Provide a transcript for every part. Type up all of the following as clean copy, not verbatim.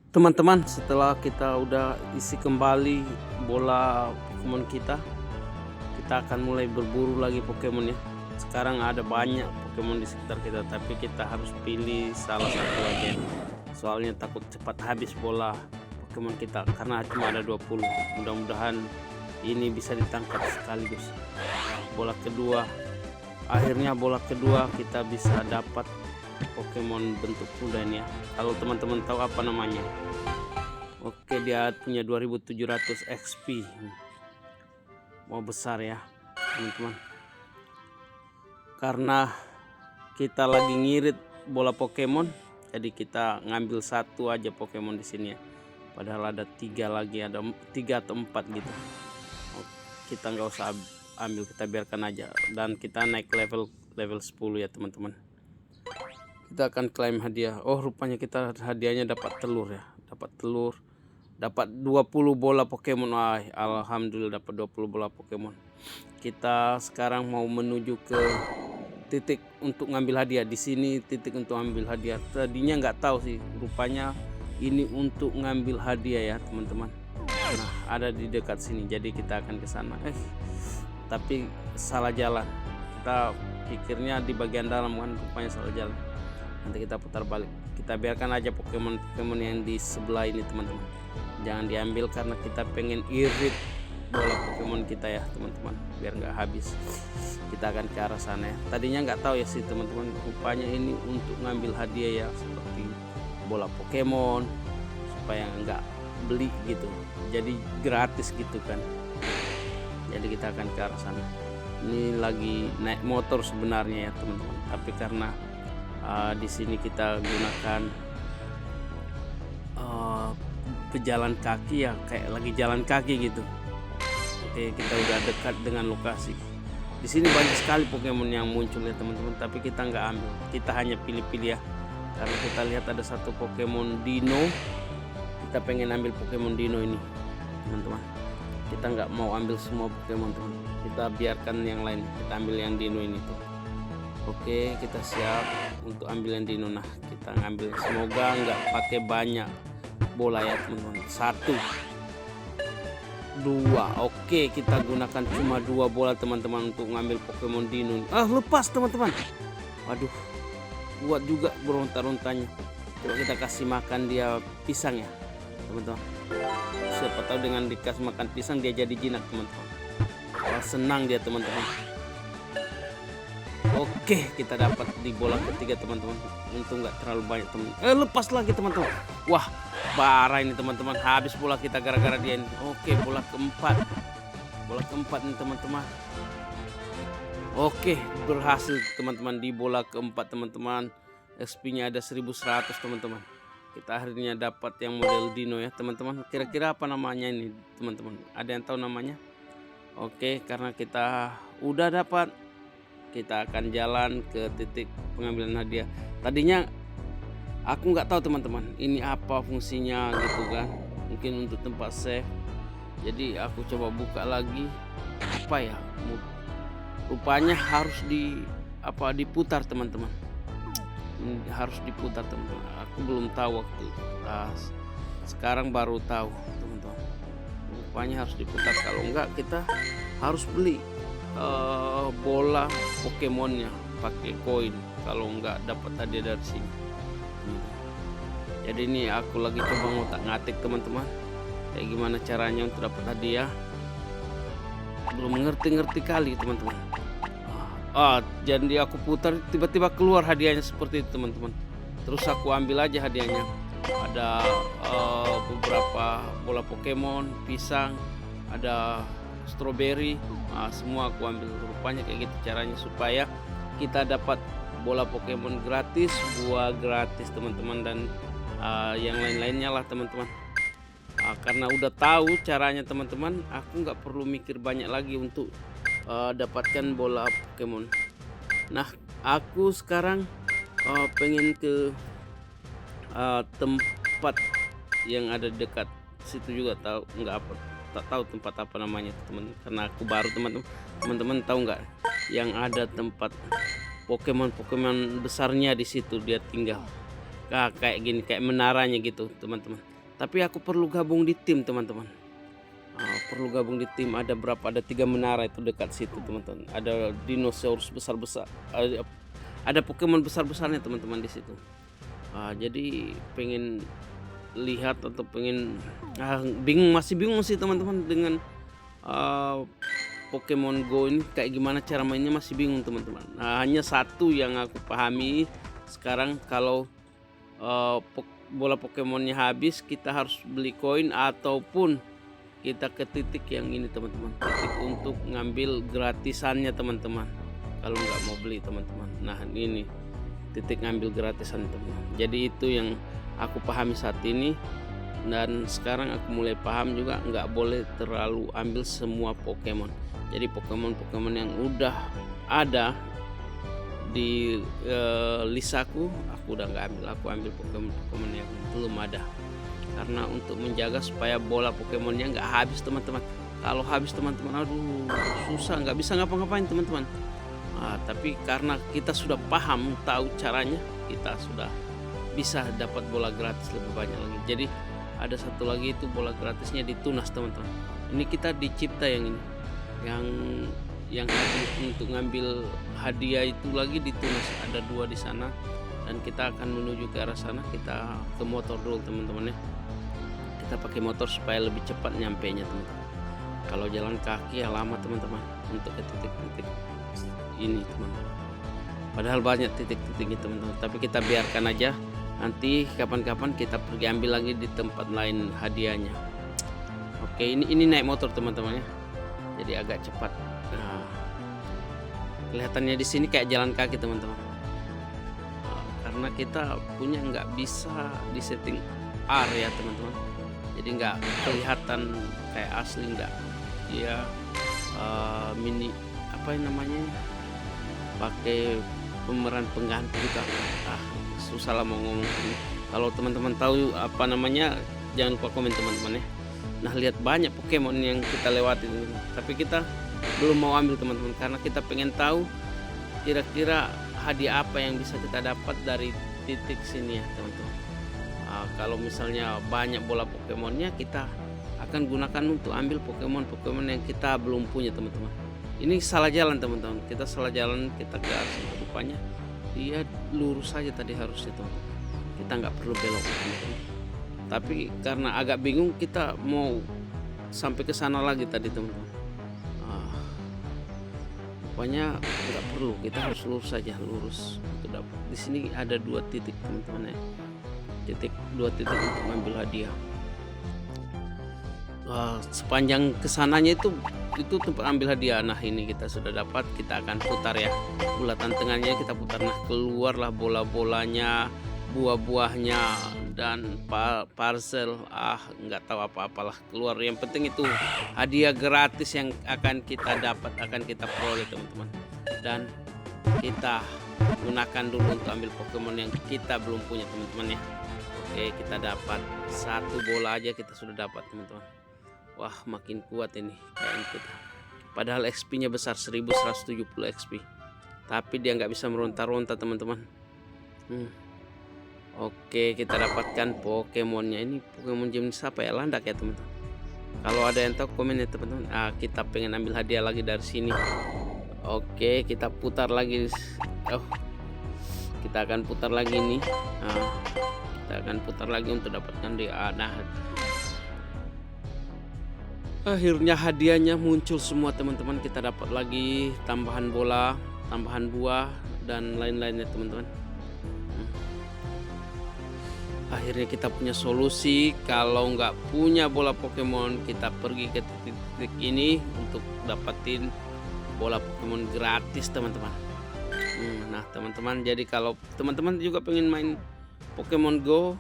Teman-teman, setelah kita udah isi kembali bola Pokemon kita akan mulai berburu lagi Pokemon ya. Sekarang ada banyak Pokemon di sekitar kita, tapi kita harus pilih salah satu aja. Soalnya takut cepat habis bola Pokemon kita karena cuma ada 20. Mudah-mudahan ini bisa ditangkap sekaligus. Akhirnya bola kedua kita bisa dapat Pokemon bentuk kuda ini ya. Kalau teman-teman tahu apa namanya. Oke, dia punya 2700 XP. Mau besar ya, teman-teman. Karena kita lagi ngirit bola Pokemon, jadi kita ngambil satu aja Pokemon di sini ya. Padahal ada 3 lagi, ada 3 atau 4 gitu. Kita nggak usah ambil, kita biarkan aja. Dan kita naik level 10 ya teman-teman. Kita akan klaim hadiah. Oh, rupanya kita hadiahnya dapat telur ya. Dapat 20 bola Pokemon. Alhamdulillah dapat 20 bola Pokemon. Kita sekarang mau menuju ke titik untuk ngambil hadiah. Di sini titik untuk ngambil hadiah. Tadinya nggak tahu sih, rupanya ini untuk ngambil hadiah ya teman-teman. Nah, ada di dekat sini. Jadi kita akan ke sana. Tapi salah jalan. Kita pikirnya di bagian dalam kan, rupanya salah jalan. Nanti kita putar balik. Kita biarkan aja Pokemon yang di sebelah ini teman-teman. Jangan diambil karena kita pengen irit bola Pokemon kita ya teman-teman, biar nggak habis. Kita akan ke arah sana ya. Tadinya nggak tahu ya sih teman-teman, rupanya ini untuk ngambil hadiah ya, seperti bola Pokemon, supaya nggak beli gitu, jadi gratis gitu kan. Jadi kita akan ke arah sana. Ini lagi naik motor sebenarnya ya teman-teman, tapi karena di sini kita gunakan pejalan kaki ya, kayak lagi jalan kaki gitu. Oke, kita udah dekat dengan lokasi. Di sini banyak sekali Pokemon yang muncul ya teman-teman, tapi kita nggak ambil. Kita hanya pilih-pilih ya, karena kita lihat ada satu Pokemon Dino. Kita pengen ambil Pokemon Dino ini teman-teman. Kita nggak mau ambil semua Pokemon teman. Kita biarkan yang lain. Kita ambil yang Dino ini tuh. Oke, kita siap untuk ambil yang Dino. Nah, kita ngambil, semoga nggak pakai banyak bola ya teman-teman. 1, 2. Oke, kita gunakan cuma 2 bola teman-teman untuk ngambil Pokemon Dino. Lepas teman-teman. Waduh, kuat juga beronta-rontanya. Coba kita kasih makan dia pisang ya teman-teman. Siapa tahu dengan dikasih makan pisang dia jadi jinak teman-teman. Wah, senang dia teman-teman. Oke, kita dapat di bola ketiga teman-teman. Untung nggak terlalu banyak teman. Lepas lagi teman-teman. Wah, parah ini teman-teman. Habis bola kita gara-gara dia ini. Oke, bola keempat nih teman-teman. Oke, berhasil teman-teman di bola keempat teman-teman. XP-nya ada 1100 teman-teman. Kita akhirnya dapat yang model Dino ya teman-teman. Kira-kira apa namanya ini teman-teman? Ada yang tahu namanya? Oke, karena kita udah dapat, kita akan jalan ke titik pengambilan hadiah. Tadinya aku nggak tahu teman-teman, ini apa fungsinya gitu kan. Mungkin untuk tempat save. Jadi aku coba buka lagi. Apa ya? Rupanya harus diputar teman-teman. Harus diputar teman-teman. Aku belum tahu waktu itu. Sekarang baru tahu teman-teman. Rupanya harus diputar. Kalau enggak kita harus beli bola Pokemonnya pakai koin. Kalau enggak dapat hadiah dari sini. Jadi ini aku lagi coba ngotak-ngatik teman-teman, kayak gimana caranya untuk dapat hadiah. Belum ngerti kali teman-teman. Jadi aku putar, tiba-tiba keluar hadiahnya seperti itu teman-teman. Terus aku ambil aja hadiahnya. Ada beberapa bola Pokemon, pisang, ada strawberry. Semua aku ambil. Rupanya kayak gitu caranya supaya kita dapat bola Pokemon gratis, buah gratis teman-teman, dan yang lain-lainnya lah teman-teman. Karena udah tahu caranya teman-teman, aku nggak perlu mikir banyak lagi untuk dapatkan bola Pokemon. Nah, aku sekarang pengen ke tempat yang ada dekat situ juga, tak tahu tempat apa namanya teman, karena aku baru teman-teman tahu nggak yang ada tempat Pokemon besarnya di situ dia tinggal. Kayak gini, kayak menaranya gitu teman-teman. Tapi aku perlu gabung di tim teman-teman. Perlu gabung di tim. Ada berapa? Ada 3 menara itu dekat situ teman-teman. Ada dinosaurus besar-besar. Ada Pokemon besar-besarnya teman-teman di situ. Jadi pengen lihat atau pengen masih bingung sih teman-teman dengan Pokemon Go ini kayak gimana cara mainnya, masih bingung teman-teman. Hanya satu yang aku pahami sekarang, kalau bola Pokemonnya habis kita harus beli koin ataupun kita ke titik yang ini teman-teman, titik untuk ngambil gratisannya teman-teman, kalau nggak mau beli teman-teman. Nah ini titik ngambil gratisan teman-teman. Jadi itu yang aku pahami saat ini, dan sekarang aku mulai paham juga nggak boleh terlalu ambil semua Pokemon. Jadi Pokemon yang udah ada di list aku udah nggak ambil. Aku ambil Pokemon yang belum ada, karena untuk menjaga supaya bola Pokemonnya nggak habis teman-teman. Kalau habis teman-teman, aduh susah, nggak bisa ngapa-ngapain teman-teman. Tapi karena kita sudah paham, tahu caranya, kita sudah bisa dapat bola gratis lebih banyak lagi. Jadi ada satu lagi itu bola gratisnya di Tunas teman-teman. Ini kita dicipta yang ini, yang untuk ngambil hadiah itu lagi di Tunas, ada 2 di sana, dan kita akan menuju ke arah sana. Kita ke motor dulu teman-teman ya. Kita pakai motor supaya lebih cepat nyampainya teman-teman. Kalau jalan kaki ya lama teman-teman untuk ke titik-titik ini teman-teman. Padahal banyak titik-titiknya teman-teman, tapi kita biarkan aja. Nanti kapan-kapan kita pergi ambil lagi di tempat lain hadiahnya. Oke, ini naik motor teman-teman ya. Jadi agak cepat. Kelihatannya di sini kayak jalan kaki teman-teman. Karena kita punya nggak bisa di setting R ya teman-teman. Jadi nggak kelihatan kayak asli, nggak ya mini apa yang namanya, pakai pemeran pengganti gitu. Susah lah mau ngomong ini. Kalau teman-teman tahu apa namanya, jangan lupa komen teman-teman ya. Nah lihat banyak Pokemon yang kita lewati teman-teman, tapi kita belum mau ambil teman-teman, karena kita pengen tahu kira-kira hadiah apa yang bisa kita dapat dari titik sini ya teman-teman. Kalau misalnya banyak bola Pokemonnya, kita akan gunakan untuk ambil Pokemon yang kita belum punya teman-teman. Ini salah jalan teman-teman, kita salah jalan, kita ke arah rupanya dia lurus saja tadi harusnya teman-teman. Kita nggak perlu belok teman-teman. Tapi karena agak bingung, kita mau sampai ke sana lagi tadi teman-teman. Pokoknya tidak perlu, kita harus lurus saja, lurus. Di sini ada 2 titik teman-teman ya. 2 titik untuk mengambil hadiah. Sepanjang kesananya itu tempat ambil hadiah. Nah ini kita sudah dapat, kita akan putar ya. Bulatan tengahnya kita putar. Nah keluarlah bola-bolanya, buah-buahnya, dan parcel. Nggak tahu apa-apalah keluar. Yang penting itu hadiah gratis yang akan kita dapat, akan kita peroleh teman-teman. Dan kita gunakan dulu untuk ambil Pokemon yang kita belum punya teman-teman ya. Oke, kita dapat 1 bola aja kita sudah dapat teman-teman. Wah makin kuat ini kayaknya kita. Padahal XP nya besar, 1170 XP, tapi dia nggak bisa meronta-ronta teman-teman. Oke, kita dapatkan Pokemonnya. Ini Pokemon jenis apa ya? Landak ya teman-teman. Kalau ada yang tahu komen ya teman-teman. Kita pengen ambil hadiah lagi dari sini. Oke, kita putar lagi. Kita akan putar lagi nih. Kita akan putar lagi untuk dapatkan dia. Nah akhirnya hadiahnya muncul semua teman-teman. Kita dapat lagi tambahan bola, tambahan buah, dan lain-lainnya teman-teman. Akhirnya kita punya solusi. Kalau nggak punya bola Pokemon, kita pergi ke titik-titik ini untuk dapatin bola Pokemon gratis teman-teman. Nah teman-teman, jadi kalau teman-teman juga pengen main Pokemon Go,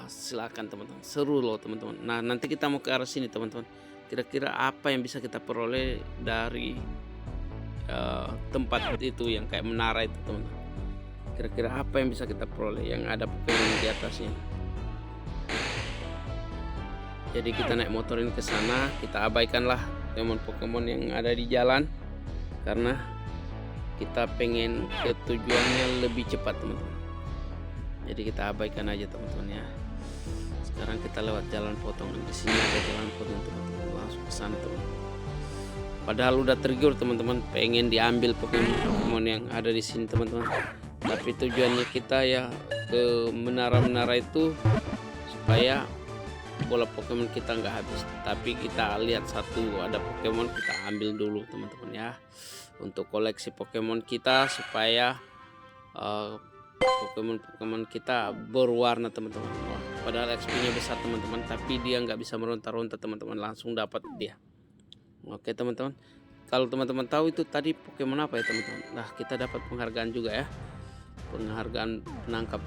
silakan teman-teman, seru loh teman-teman. Nah nanti kita mau ke arah sini teman-teman. Kira-kira apa yang bisa kita peroleh dari tempat itu yang kayak menara itu teman-teman. Kira-kira apa yang bisa kita peroleh yang ada Pokemon di atasnya. Jadi kita naik motor ini ke sana, kita abaikanlah Pokemon yang ada di jalan, karena kita pengen ke tujuannya lebih cepat teman-teman. Jadi kita abaikan aja teman-teman ya. Sekarang kita lewat jalan potong. Di sini ada jalan potong teman-teman, langsung ke sana teman. Padahal udah tergiur teman-teman, pengen diambil Pokemon yang ada di sini teman-teman. Tapi tujuannya kita ya ke menara-menara itu supaya bola Pokemon kita nggak habis. Tapi kita lihat satu ada Pokemon, kita ambil dulu teman-teman ya, untuk koleksi Pokemon kita supaya Pokemon kita berwarna teman-teman. Padahal XP-nya besar teman-teman, tapi dia nggak bisa meronta-ronta teman-teman, langsung dapat dia. Oke teman-teman, kalau teman-teman tahu itu tadi Pokemon apa ya teman-teman. Nah, kita dapat penghargaan juga ya, penghargaan penangkap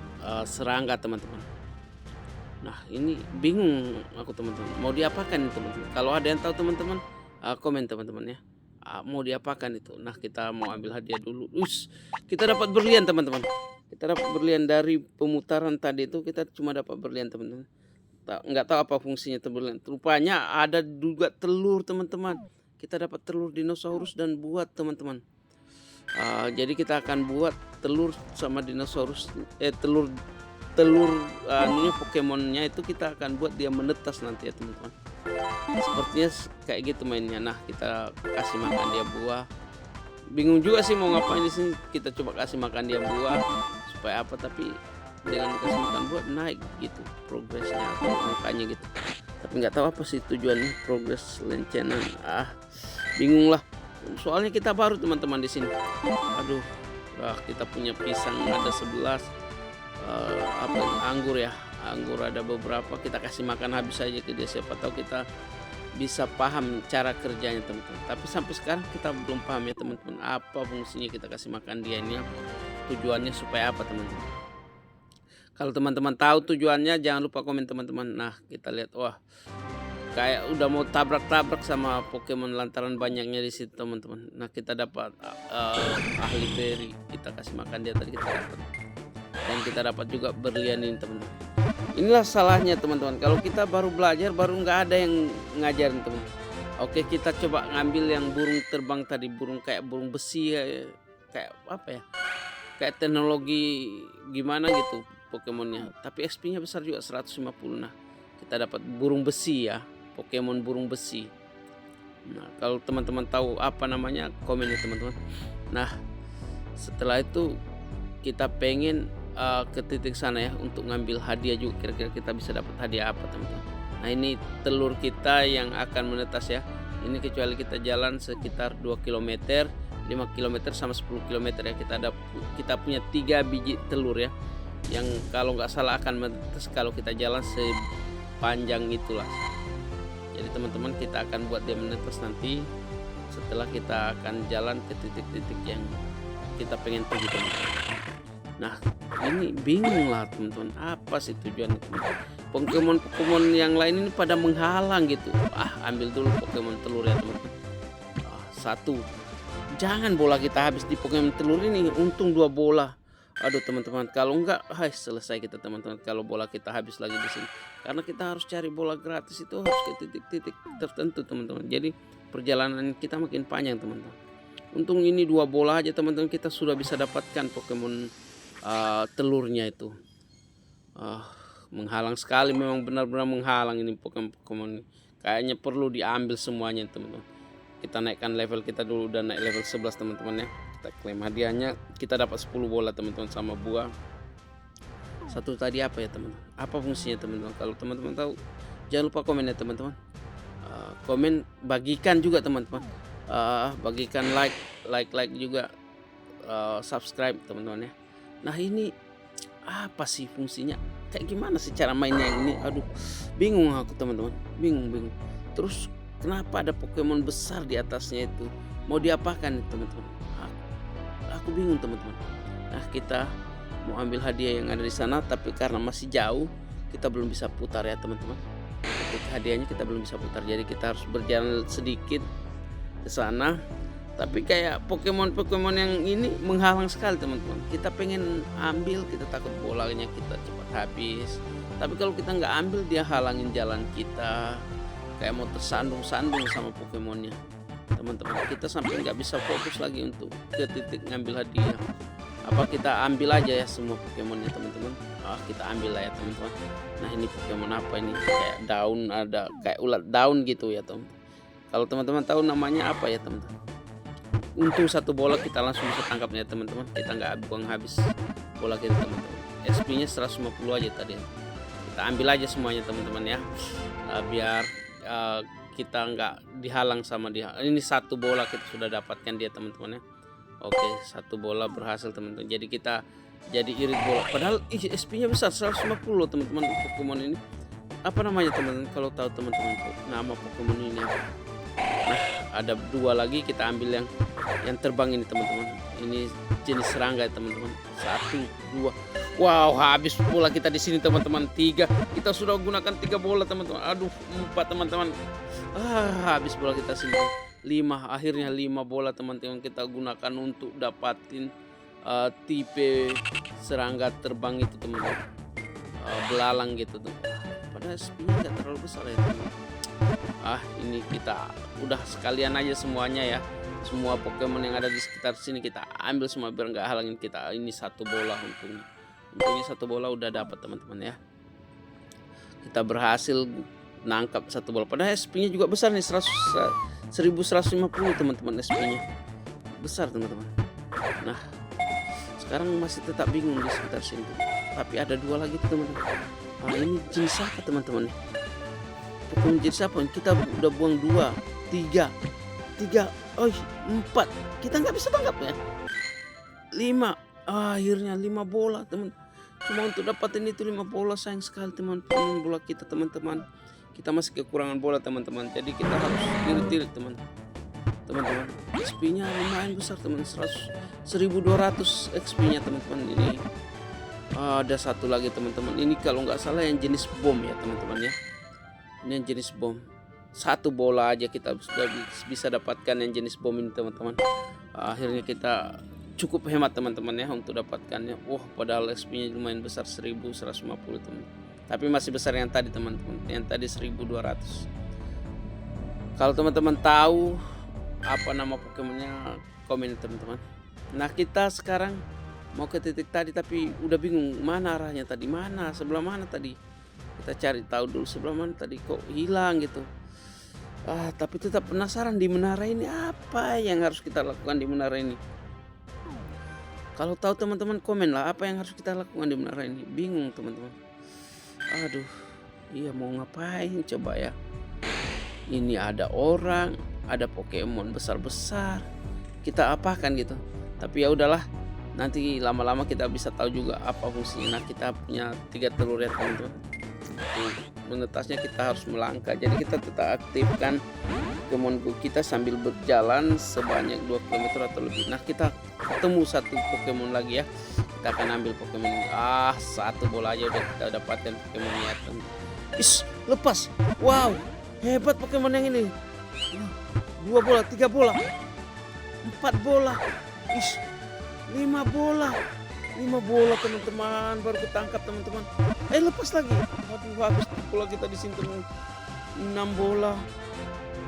serangga teman-teman. Nah, ini bingung aku teman-teman, mau diapakan ini teman-teman. Kalau ada yang tahu teman-teman, komen teman-teman ya, mau diapakan itu. Nah, kita mau ambil hadiah dulu. Kita dapat berlian teman-teman. Kita dapat berlian dari pemutaran tadi itu, kita cuma dapat berlian teman-teman. Nggak tahu apa fungsinya berlian. Rupanya ada juga telur teman-teman. Kita dapat telur dinosaurus dan buat teman-teman. Jadi kita akan buat telur sama dinosaurus, telur Pokemonnya itu kita akan buat dia menetas nanti ya teman-teman. Sepertinya kayak gitu mainnya. Nah, kita kasih makan dia buah. Bingung juga sih mau ngapain di sini. Kita coba kasih makan dia buah supaya apa, tapi dengan kasih makan buah naik gitu progresnya atau angkanya gitu. Tapi nggak tahu apa sih tujuannya progres lencenan. Bingung lah. Soalnya kita baru teman-teman di sini. Aduh, kita punya pisang ada 11. Anggur ya, anggur ada beberapa, kita kasih makan habis aja ke dia, siapa tahu kita bisa paham cara kerjanya teman-teman. Tapi sampai sekarang kita belum paham ya teman-teman, apa fungsinya kita kasih makan dia ini, tujuannya supaya apa teman-teman. Kalau teman-teman tahu tujuannya jangan lupa komen teman-teman. Nah, kita lihat, wah kayak udah mau tabrak-tabrak sama Pokemon lantaran banyaknya di situ teman-teman. Nah, kita dapat ahli berry, kita kasih makan dia tadi, kita dapat. Dan kita dapat juga berlian ini teman-teman. Inilah salahnya teman-teman, kalau kita baru belajar, baru nggak ada yang ngajarin teman-teman. Oke, kita coba ngambil yang burung terbang tadi, burung kayak burung besi ya, kayak apa ya, kayak teknologi gimana gitu Pokemonnya. Tapi XP-nya besar juga 150. Nah, kita dapat burung besi ya, Pokemon burung besi. Nah, kalau teman-teman tahu apa namanya, komen ya teman-teman. Nah, setelah itu kita pengen ke titik sana ya untuk ngambil hadiah juga. Kira-kira kita bisa dapat hadiah apa teman-teman. Nah, ini telur kita yang akan menetas ya. Ini kecuali kita jalan sekitar 2 km, 5 km sama 10 km ya, kita punya 3 biji telur ya, yang kalau nggak salah akan menetas kalau kita jalan sepanjang itulah. Jadi teman-teman, kita akan buat dia menetas nanti setelah kita akan jalan ke titik-titik yang kita pengen pergi teman-teman. Nah, ini bingung lah teman-teman, apa sih tujuan Pokemon yang lain ini pada menghalang gitu. Ambil dulu Pokemon telur ya teman-teman. Satu, jangan bola kita habis di Pokemon telur ini, untung 2 bola. Aduh teman-teman, kalau enggak selesai kita teman-teman kalau bola kita habis lagi di sini. Karena kita harus cari bola gratis itu harus ke titik-titik tertentu teman-teman. Jadi perjalanan kita makin panjang teman-teman. Untung ini 2 bola aja teman-teman, kita sudah bisa dapatkan Pokemon telurnya itu. Menghalang sekali, memang benar-benar menghalang ini Pokemon. Kayaknya perlu diambil semuanya teman-teman. Kita naikkan level kita dulu, udah naik level 11 teman-teman ya. Kita klaim hadiahnya, kita dapat 10 bola teman-teman sama buah. Satu tadi apa ya teman-teman? Apa fungsinya teman-teman? Kalau teman-teman tahu, jangan lupa komen ya teman-teman. Komen, bagikan juga teman-teman. Bagikan like juga, subscribe teman-teman ya. Nah, ini apa sih fungsinya? Kayak gimana sih cara mainnya yang ini? Aduh, bingung aku teman-teman. Bingung. Terus kenapa ada Pokemon besar di atasnya itu? Mau diapakan teman-teman? Aku bingung teman-teman. Nah, kita mau ambil hadiah yang ada di sana, tapi karena masih jauh, kita belum bisa putar ya teman-teman. Hadiahnya kita belum bisa putar, jadi kita harus berjalan sedikit ke sana. Tapi kayak Pokemon yang ini menghalang sekali teman-teman. Kita pengen ambil, kita takut bolanya kita cepat habis. Tapi kalau kita nggak ambil, dia halangin jalan kita. Kayak mau tersandung-sandung sama Pokemonnya teman-teman. Kita sampai nggak bisa fokus lagi untuk ke titik ngambil hadiah. apa kita ambil aja ya semua Pokemonnya teman-teman. Kita ambil lah ya teman-teman. Nah ini Pokemon apa ini, kayak daun, ada kayak ulat daun gitu ya teman. Kalau teman-teman tahu namanya apa ya teman-teman. Untung satu bola kita langsung bisa tangkapnya teman-teman. Kita nggak buang habis bola kita teman-teman. SP nya 150 aja tadi. Kita ambil aja semuanya teman-teman ya, biar kita nggak dihalang sama dia. Ini satu bola kita sudah dapatkan dia teman-teman ya. Oke, satu bola berhasil teman-teman. Jadi kita jadi irit bola. Padahal SP nya besar 150 teman-teman. Pokemon ini apa namanya teman-teman? Kalau tahu teman-teman nama Pokemon ini apa? Nah ada dua lagi, kita ambil yang terbang ini teman-teman. Ini jenis serangga teman-teman. 1, 2. Wow, habis bola kita di sini teman-teman. 3. Kita sudah gunakan 3 bola teman-teman. Aduh, 4 teman-teman. Habis bola kita sini. 5, akhirnya 5 bola teman-teman kita gunakan untuk dapatin tipe serangga terbang itu teman-teman. Belalang gitu tuh. Padahal SP-nya nggak terlalu besar ya teman-teman. Ini kita udah sekalian aja semuanya ya. Semua Pokemon yang ada di sekitar sini kita ambil semua biar nggak halangin kita. Ini satu bola untungnya satu bola udah dapat teman-teman ya. Kita berhasil nangkap satu bola. Padahal SP-nya juga besar nih, 1150 teman-teman. SP-nya besar teman-teman. Nah sekarang masih tetap bingung di sekitar sini. Tapi ada 2 lagi teman-teman. Ini jenis apa teman-teman? Pokemon jenis apa? Kita udah buang 2, 3, 4. Kita nggak bisa tangkap ya. 5. Akhirnya 5 bola teman. Cuma untuk dapatin itu 5 bola, sayang sekali teman-teman bola kita teman-teman. Kita masih kekurangan bola teman-teman. Jadi kita harus irit-irit teman-teman. XP-nya lumayan besar teman, 1200 XP-nya teman-teman. Ini ada satu lagi teman-teman. Ini kalau nggak salah yang jenis bom ya teman-teman ya. Ini yang jenis bom. Satu bola aja kita sudah bisa dapatkan yang jenis bom ini teman-teman. Akhirnya kita cukup hemat teman-teman ya untuk dapatkannya. Padahal XP-nya lumayan besar, 1150 teman. Tapi masih besar yang tadi teman-teman. Yang tadi 1200. Kalau teman-teman tahu apa nama Pokemonnya, komen teman-teman. Nah kita sekarang mau ke titik tadi tapi udah bingung mana arahnya tadi, sebelah mana tadi. Kita cari tahu dulu sebelah mana tadi, kok hilang gitu. Tapi tetap penasaran di menara ini apa yang harus kita lakukan di menara ini. Kalau tahu teman-teman komen lah apa yang harus kita lakukan di menara ini. Bingung teman-teman. Iya mau ngapain coba ya. Ini ada orang, ada Pokemon besar-besar. Kita apakan gitu. Tapi ya udahlah. Nanti lama-lama kita bisa tahu juga apa fungsinya. Nah kita punya 3 telur ya teman-teman. Menetasnya kita harus melangkah. Jadi kita tetap aktifkan Pokemon Go kita sambil berjalan sebanyak 2 km atau lebih. Nah kita ketemu satu Pokemon lagi ya. Kita akan ambil Pokemon ini. Satu bola aja udah kita dapatkan Pokemonnya. Lepas. Wow, hebat Pokemon yang ini. 2 bola, 3 bola, 4 bola, 5 bola. 5 bola teman-teman, baru ketangkap teman-teman. Lepas lagi. Habis bola kita di sini teman. 6 bola,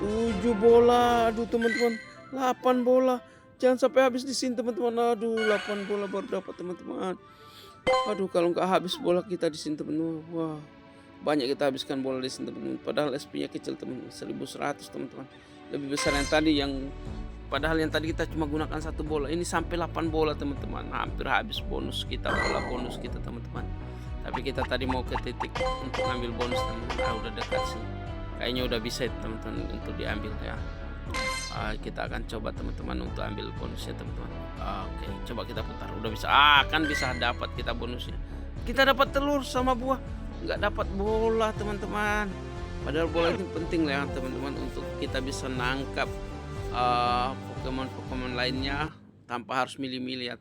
7 bola. Teman-teman, 8 bola. Jangan sampai habis di sini teman-teman. 8 bola baru dapat teman-teman. Kalau nggak habis bola kita di sini teman-teman. Banyak kita habiskan bola di sini teman-teman. Padahal SP-nya kecil teman-teman, 1100 teman-teman. Lebih besar yang tadi padahal yang tadi kita cuma gunakan 1 bola, ini sampai 8 bola teman-teman. Hampir habis bonus kita, bola bonus kita teman-teman. Tapi kita tadi mau ke titik untuk ambil bonus teman-teman. Udah dekat sih. Kayaknya udah bisa teman-teman untuk diambil ya. Kita akan coba teman-teman untuk ambil bonusnya teman-teman. Oke, coba kita putar. Udah bisa. Kan bisa dapat kita bonusnya. Kita dapat telur sama buah, nggak dapat bola teman-teman. Padahal bola itu penting ya teman-teman untuk kita bisa nangkap Pokemon lainnya tanpa harus milih-milih ya.